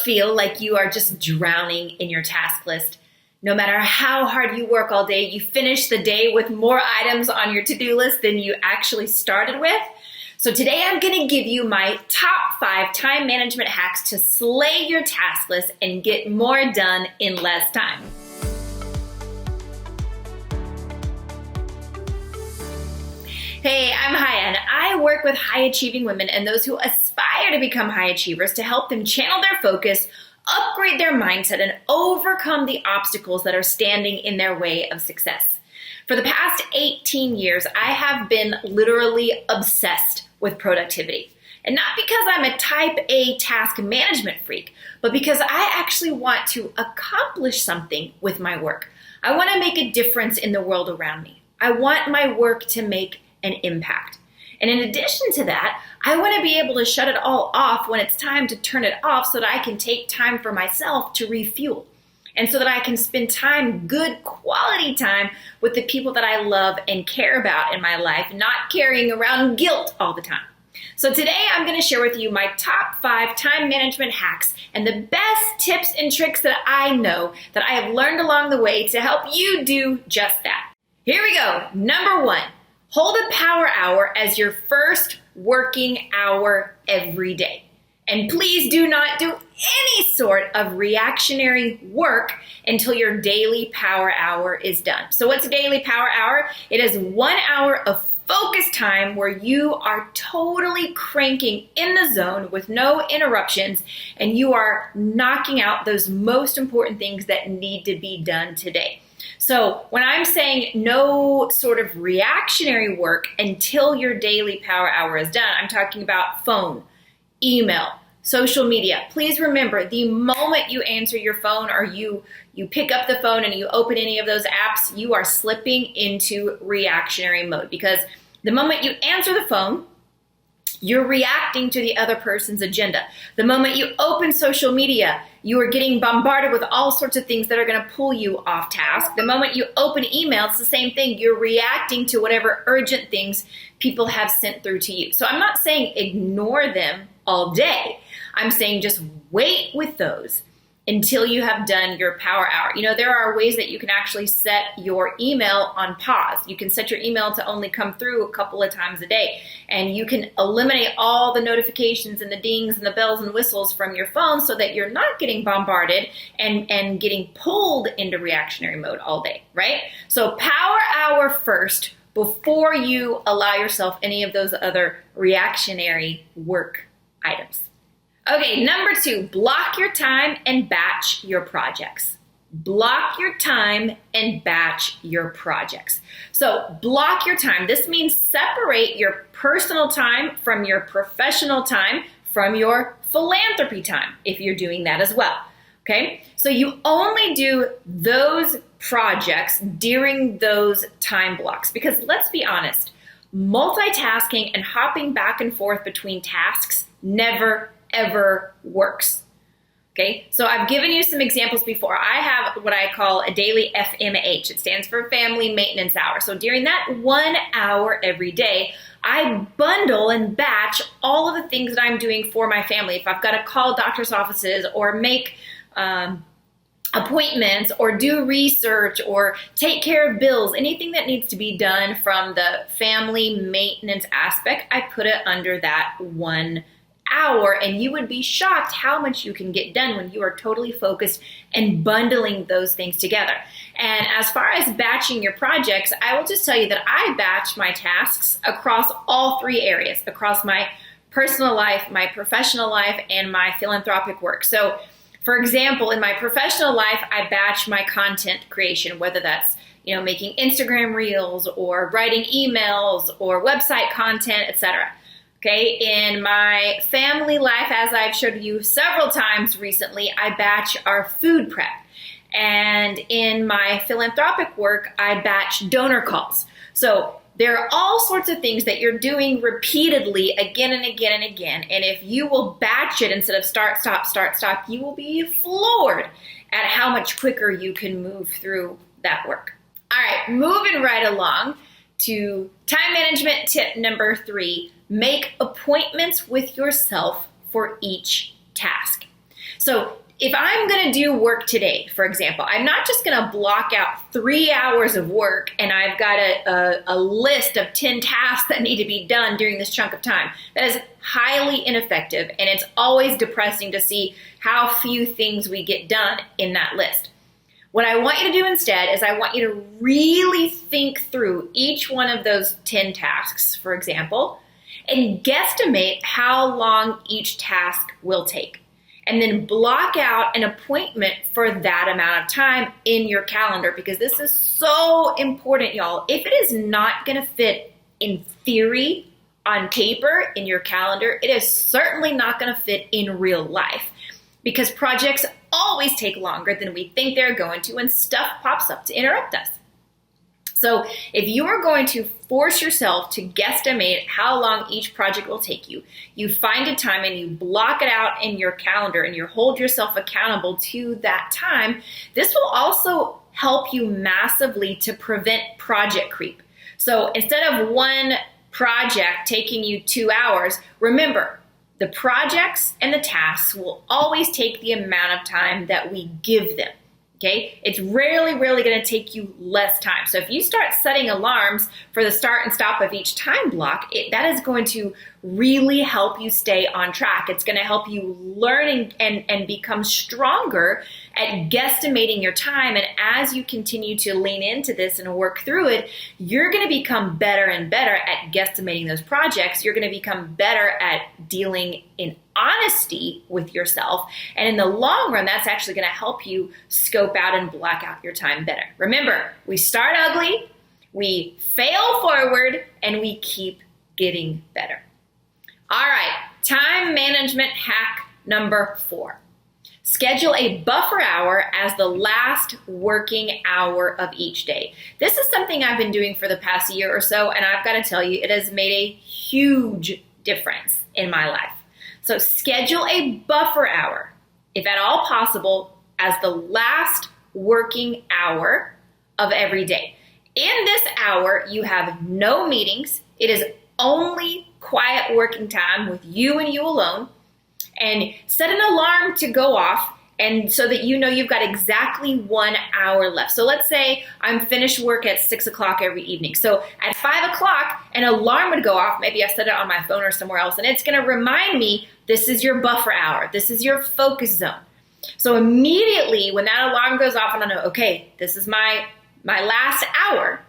feel like you are just drowning in your task list? No matter how hard you work all day, you finish the day with more items on your to-do list than you actually started with? So today I'm going to give you my top 5 time management hacks to slay your task list and get more done in less time. Hey, I'm Haya, and I work with high-achieving women and those who aspire to become high achievers to help them channel their focus, upgrade their mindset, and overcome the obstacles that are standing in their way of success. For the past 18 years, I have been literally obsessed with productivity. And not because I'm a type A task management freak, but because I actually want to accomplish something with my work. I want to make a difference in the world around me. I want my work to make an impact. And in addition to that, I want to be able to shut it all off when it's time to turn it off so that I can take time for myself to refuel. And so that I can spend time, good quality time, with the people that I love and care about in my life, not carrying around guilt all the time. So today I'm going to share with you my top 5 time management hacks and the best tips and tricks that I know that I have learned along the way to help you do just that. Here we go. Number 1. Hold a power hour as your first working hour every day. And please do not do any sort of reactionary work until your daily power hour is done. So what's a daily power hour? It is 1 hour of focus time where you are totally cranking in the zone with no interruptions, and you are knocking out those most important things that need to be done today. So when I'm saying no sort of reactionary work until your daily power hour is done, I'm talking about phone, email, social media. Please remember, the moment you answer your phone or you pick up the phone and you open any of those apps, you are slipping into reactionary mode, because the moment you answer the phone, you're reacting to the other person's agenda. The moment you open social media, you are getting bombarded with all sorts of things that are going to pull you off task. The moment you open email, it's the same thing. You're reacting to whatever urgent things people have sent through to you. So I'm not saying ignore them all day. I'm saying just wait with those until you have done your power hour. You know, there are ways that you can actually set your email on pause. You can set your email to only come through a couple of times a day, and you can eliminate all the notifications and the dings and the bells and whistles from your phone so that you're not getting bombarded and getting pulled into reactionary mode all day, right? So power hour first before you allow yourself any of those other reactionary work items. Okay, number 2, block your time and batch your projects. Block your time and batch your projects. So block your time. This means separate your personal time from your professional time, from your philanthropy time, if you're doing that as well. Okay, so you only do those projects during those time blocks, because let's be honest, multitasking and hopping back and forth between tasks never ever works. Okay, so I've given you some examples before. I have what I call a daily FMH. It stands for Family Maintenance Hour. So during that 1 hour every day, I bundle and batch all of the things that I'm doing for my family. If I've got to call doctor's offices or make appointments or do research or take care of bills, anything that needs to be done from the family maintenance aspect, I put it under that 1 hour, and you would be shocked how much you can get done when you are totally focused and bundling those things together. And as far as batching your projects, I will just tell you that I batch my tasks across all 3 areas, across my personal life, my professional life, and my philanthropic work. So for example, in my professional life, I batch my content creation, whether that's making Instagram reels or writing emails or website content, etc. Okay, in my family life, as I've showed you several times recently, I batch our food prep. And in my philanthropic work, I batch donor calls. So there are all sorts of things that you're doing repeatedly again and again and again. And if you will batch it instead of start, stop, you will be floored at how much quicker you can move through that work. All right, moving right along to time management tip number 3. Make appointments with yourself for each task. So So if I'm going to do work today, for example, I'm not just going to block out 3 hours of work and I've got a list of 10 tasks that need to be done during this chunk of time. That is highly ineffective, and it's always depressing to see how few things we get done in that list. What I want you to do instead is I want you to really think through each one of those 10 tasks, for example, and guesstimate how long each task will take. And then block out an appointment for that amount of time in your calendar, because this is so important, y'all. If it is not going to fit in theory on paper in your calendar, it is certainly not going to fit in real life, because projects always take longer than we think they're going to, and stuff pops up to interrupt us. So if you are going to force yourself to guesstimate how long each project will take you, you find a time and you block it out in your calendar and you hold yourself accountable to that time. This will also help you massively to prevent project creep. So instead of one project taking you 2 hours, remember, the projects and the tasks will always take the amount of time that we give them. Okay, it's rarely going to take you less time. So if you start setting alarms for the start and stop of each time block, that is going to really help you stay on track. It's going to help you learn and become stronger at guesstimating your time. And as you continue to lean into this and work through it, you're going to become better and better at guesstimating those projects. You're going to become better at dealing in honesty with yourself. And in the long run, that's actually going to help you scope out and block out your time better. Remember, we start ugly, we fail forward, and we keep getting better. All right, time management hack number 4. Schedule a buffer hour as the last working hour of each day. This is something I've been doing for the past year or so, and I've got to tell you, it has made a huge difference in my life. So schedule a buffer hour, if at all possible, as the last working hour of every day. In this hour, you have no meetings. It is only quiet working time with you and you alone. And set an alarm to go off, and so that you know you've got exactly 1 hour left. So let's say I'm finished work at 6 o'clock every evening. So at 5 o'clock, an alarm would go off. Maybe I set it on my phone or somewhere else, and it's going to remind me this is your buffer hour. This is your focus zone. So immediately when that alarm goes off and I know, okay, this is my last hour,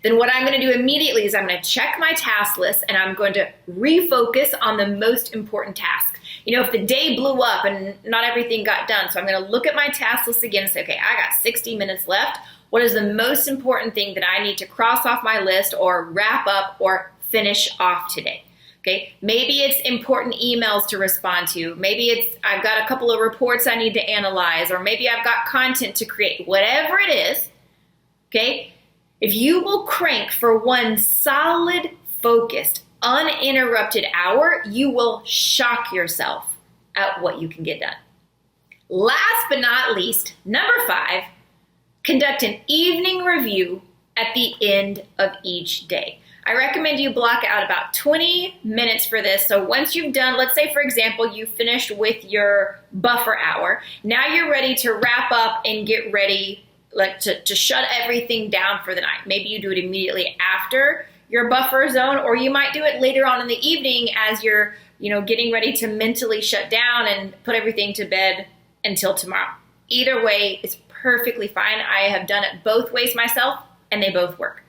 then what I'm going to do immediately is I'm going to check my task list and I'm going to refocus on the most important task. You know, if the day blew up and not everything got done, so I'm going to look at my task list again and say, okay, I got 60 minutes left. What is the most important thing that I need to cross off my list or wrap up or finish off today? Okay, maybe it's important emails to respond to. Maybe it's I've got a couple of reports I need to analyze, or maybe I've got content to create. Whatever it is, okay? If you will crank for one solid, focused, uninterrupted hour, you will shock yourself at what you can get done. Last but not least, number 5, conduct an evening review at the end of each day. I recommend you block out about 20 minutes for this. So once you've done, let's say, for example, you finished with your buffer hour. Now you're ready to wrap up and get ready to shut everything down for the night. Maybe you do it immediately after your buffer zone, or you might do it later on in the evening as you're, getting ready to mentally shut down and put everything to bed until tomorrow. Either way is perfectly fine. I have done it both ways myself, and they both work.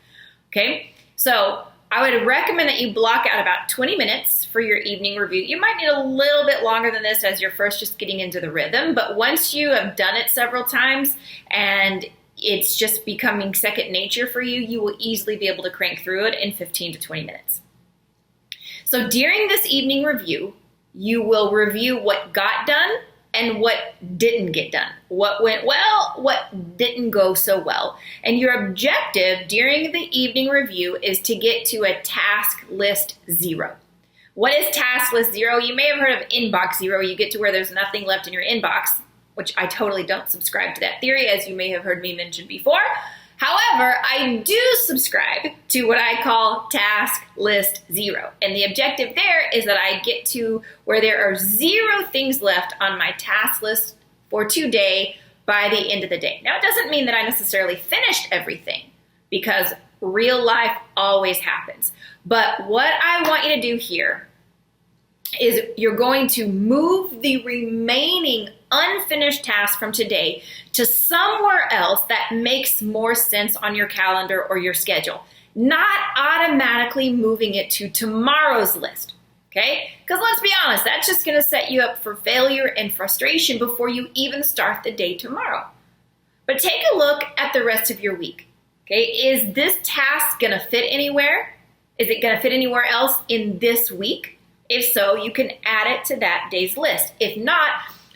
Okay? So I would recommend that you block out about 20 minutes for your evening review. You might need a little bit longer than this as you're first just getting into the rhythm, but once you have done it several times and it's just becoming second nature for you, you will easily be able to crank through it in 15 to 20 minutes. So during this evening review, you will review what got done and what didn't get done, what went well, what didn't go so well. And your objective during the evening review is to get to a task list 0. What is task list 0? You may have heard of inbox 0. You get to where there's nothing left in your inbox, which I totally don't subscribe to that theory, as you may have heard me mention before. However, I do subscribe to what I call task list 0. And the objective there is that I get to where there are 0 things left on my task list for today by the end of the day. Now, it doesn't mean that I necessarily finished everything, because real life always happens. But what I want you to do here is you're going to move the remaining unfinished tasks from today to somewhere else that makes more sense on your calendar or your schedule, not automatically moving it to tomorrow's list, okay? Because let's be honest, that's just going to set you up for failure and frustration before you even start the day tomorrow. But take a look at the rest of your week, okay? Is this task going to fit anywhere? Is it going to fit anywhere else in this week? If so, you can add it to that day's list. If not,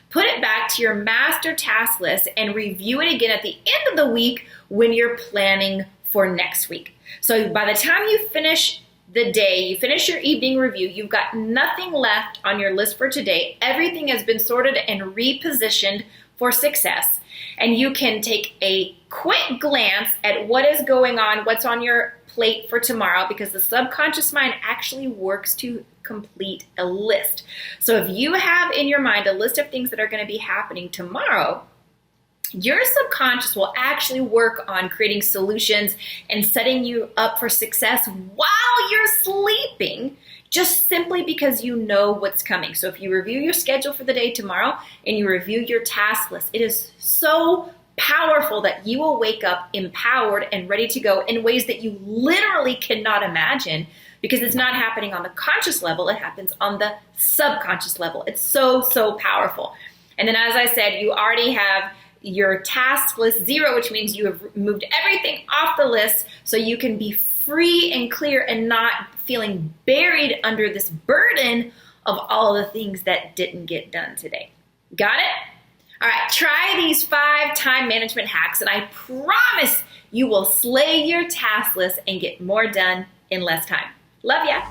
put it back to your master task list and review it again at the end of the week when you're planning for next week. So by the time you finish the day, you finish your evening review, you've got nothing left on your list for today. Everything has been sorted and repositioned for success. And you can take a quick glance at what is going on, what's on your plate for tomorrow, because the subconscious mind actually works to complete a list. So if you have in your mind a list of things that are going to be happening tomorrow, your subconscious will actually work on creating solutions and setting you up for success while you're sleeping, just simply because you know what's coming. So if you review your schedule for the day tomorrow and you review your task list, it is so powerful that you will wake up empowered and ready to go in ways that you literally cannot imagine, because it's not happening on the conscious level, it happens on the subconscious level. It's so, so powerful. And then, as I said, you already have your task list 0, which means you have moved everything off the list so you can be free and clear and not feeling buried under this burden of all the things that didn't get done today. Got it? All right, try these 5 time management hacks, and I promise you will slay your task list and get more done in less time. Love ya.